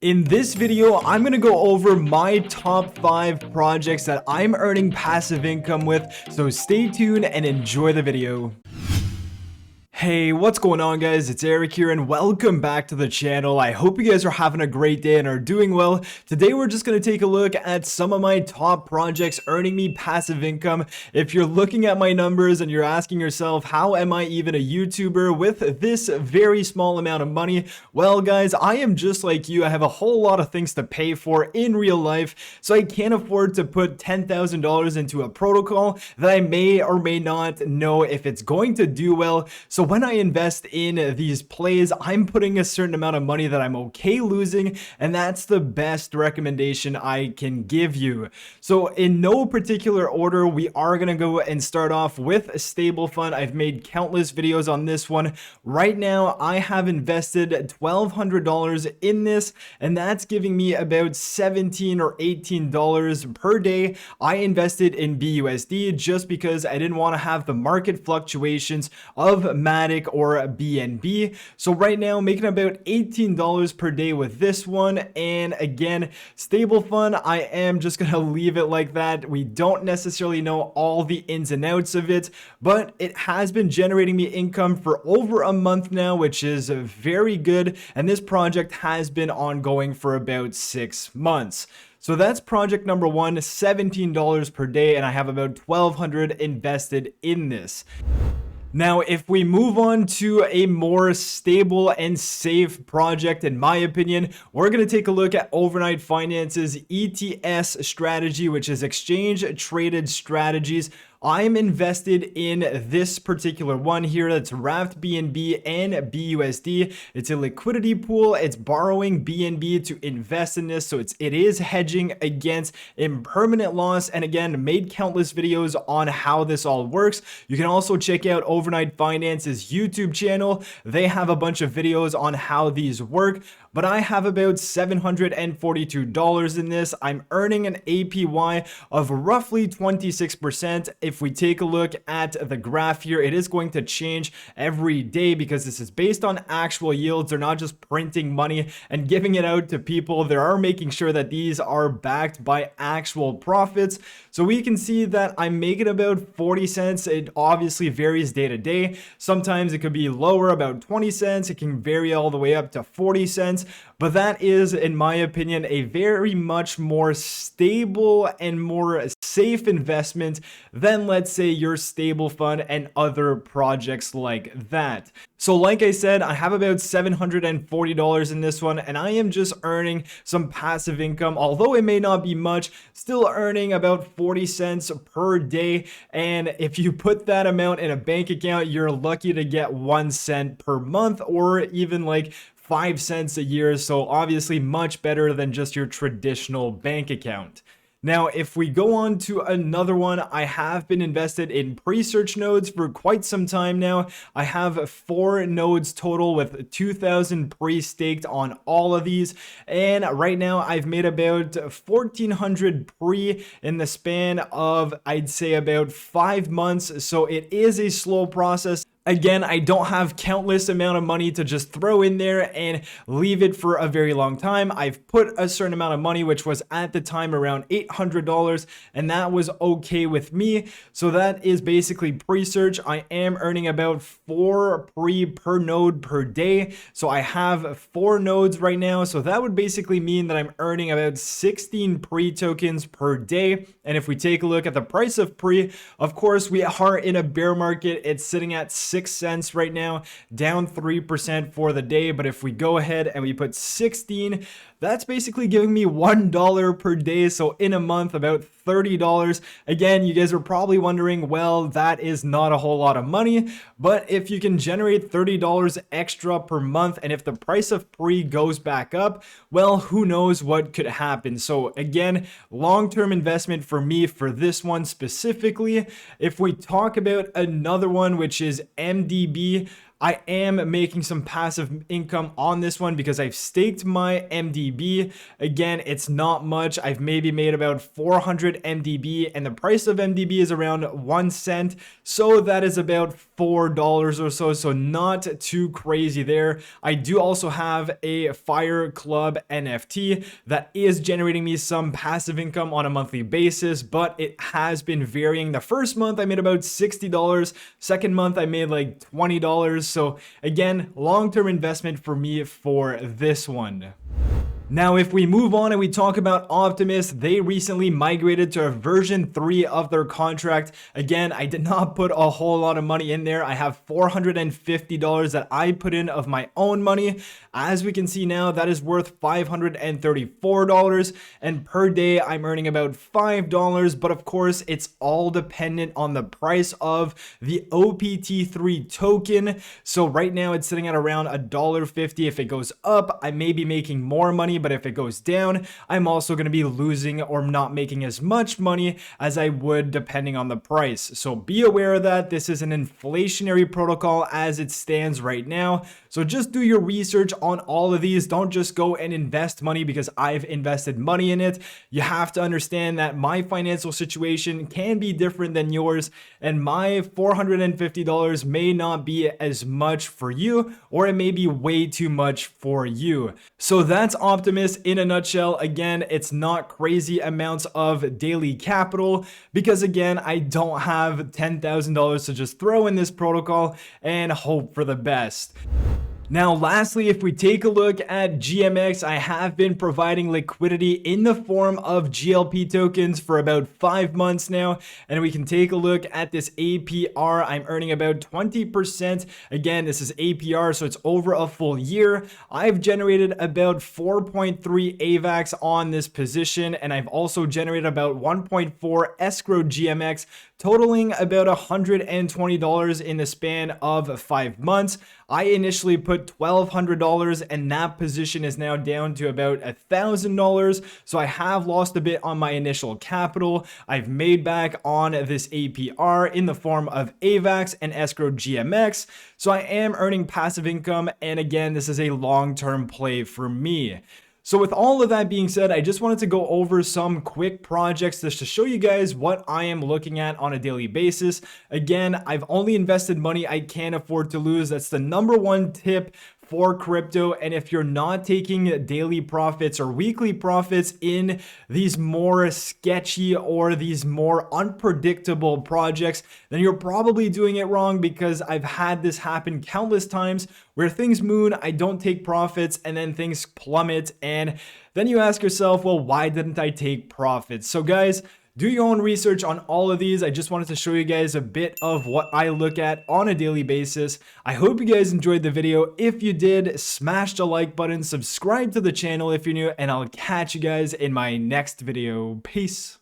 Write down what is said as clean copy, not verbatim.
In this video, I'm going to go over my top 5 projects that I'm earning passive income with, so stay tuned and enjoy the video. Hey, what's going on guys? It's Eric here and welcome back to the channel. I hope you guys are having a great day and are doing well. Today we're just going to take a look at some of my top projects earning me passive income. If you're looking at my numbers and you're asking yourself, how am I even a YouTuber with this very small amount of money? Well guys, I am just like you. I have a whole lot of things to pay for in real life, so I can't afford to put $10,000 into a protocol that I may or may not know if it's going to do well. So when I invest in these plays, I'm putting a certain amount of money that I'm okay losing, and that's the best recommendation I can give you. So in no particular order, we are going to go and start off with a stable fund. I've made countless videos on this one. Right now, I have invested $1,200 in this, and that's giving me about $17 or $18 per day. I invested in BUSD just because I didn't want to have the market fluctuations of Matic or BNB. So right now, making about $18 per day with this one. And again, stable fund, I am just gonna leave it like that. We don't necessarily know all the ins and outs of it, but it has been generating me income for over a month now, which is very good. And this project has been ongoing for about 6 months. So that's project number one, $17 per day, and I have about $1,200 invested in this. Now, if we move on to a more stable and safe project, in my opinion, we're going to take a look at Overnight Finance's ETS strategy, which is exchange traded strategies. I'm invested in this particular one here. That's Raft BNB and BUSD. It's a liquidity pool. It's borrowing BNB to invest in this. So it is hedging against impermanent loss. And again, made countless videos on how this all works. You can also check out Overnight Finance's YouTube channel. They have a bunch of videos on how these work. But I have about $742 in this. I'm earning an APY of roughly 26%. If we take a look at the graph here, it is going to change every day because this is based on actual yields. They're not just printing money and giving it out to people. They are making sure that these are backed by actual profits. So we can see that I'm making about 40 cents. It obviously varies day to day. Sometimes it could be lower, about 20 cents. It can vary all the way up to 40 cents. But that is, in my opinion, a very much more stable and more safe investment than, let's say, your stable fund and other projects like that. So like I said, I have about $740 in this one, and I am just earning some passive income. Although it may not be much, still earning about 40 cents per day. And if you put that amount in a bank account, you're lucky to get 1 cent per month, or even like 5 cents a year. So obviously much better than just your traditional bank account. Now, if we go on to another one, I have been invested in pre-search nodes for quite some time now. I have 4 nodes total with 2,000 pre-staked on all of these. And right now I've made about 1,400 pre in the span of, I'd say, about 5 months. So it is a slow process. Again, I don't have countless amount of money to just throw in there and leave it for a very long time. I've put a certain amount of money, which was at the time around $800, and that was okay with me. So that is basically pre-search. I am earning about 4 pre per node per day. So I have 4 nodes right now. So that would basically mean that I'm earning about 16 pre tokens per day. And if we take a look at the price of pre, of course, we are in a bear market. It's sitting at 6 cents right now, down 3% for the day. But if we go ahead and we put 16, that's basically giving me $1 per day. So in a month, about $30. Again, you guys are probably wondering, well, that is not a whole lot of money. But if you can generate $30 extra per month, and if the price of pre goes back up, well, who knows what could happen. So again, long-term investment for me for this one specifically. If we talk about another one, which is MDB, I am making some passive income on this one because I've staked my MDB. Again, it's not much. I've maybe made about 400 MDB, and the price of MDB is around 1 cent. So that is about $4 or so. So not too crazy there. I do also have a Fire Club NFT that is generating me some passive income on a monthly basis, but it has been varying. The first month I made about $60. Second month I made like $20. So again, long-term investment for me for this one. Now, if we move on and we talk about Optimus, they recently migrated to version 3 of their contract. Again, I did not put a whole lot of money in there. I have $450 that I put in of my own money. As we can see now, that is worth $534, and per day I'm earning about $5, but of course it's all dependent on the price of the OPT3 token. So right now it's sitting at around $1.50. If it goes up, I may be making more money, but if it goes down, I'm also going to be losing or not making as much money as I would depending on the price. So be aware of that. This is an inflationary protocol as it stands right now. So just do your research on all of these. Don't just go and invest money because I've invested money in it. You have to understand that my financial situation can be different than yours, and my $450 may not be as much for you, or it may be way too much for you. So that's Optimus in a nutshell. Again, it's not crazy amounts of daily capital because again, I don't have $10,000 to just throw in this protocol and hope for the best. Now, lastly, if we take a look at GMX, I have been providing liquidity in the form of GLP tokens for about 5 months now, and we can take a look at this APR. I'm earning about 20%. Again, this is APR, so it's over a full year. I've generated about 4.3 AVAX on this position, and I've also generated about 1.4 escrow GMX, totaling about $120 in the span of 5 months. I initially put $1,200, and that position is now down to about $1,000. So I have lost a bit on my initial capital. I've made back on this APR in the form of AVAX and escrow GMX. So I am earning passive income. And again, this is a long-term play for me. So with all of that being said, I just wanted to go over some quick projects just to show you guys what I am looking at on a daily basis. Again, I've only invested money I can't afford to lose. That's the #1 tip for crypto. And if you're not taking daily profits or weekly profits in these more sketchy or these more unpredictable projects, then you're probably doing it wrong, because I've had this happen countless times where things moon, I don't take profits, and then things plummet, and then you ask yourself, well, why didn't I take profits? So guys, do your own research on all of these. I just wanted to show you guys a bit of what I look at on a daily basis. I hope you guys enjoyed the video. If you did, smash the like button, subscribe to the channel if you're new, and I'll catch you guys in my next video. Peace.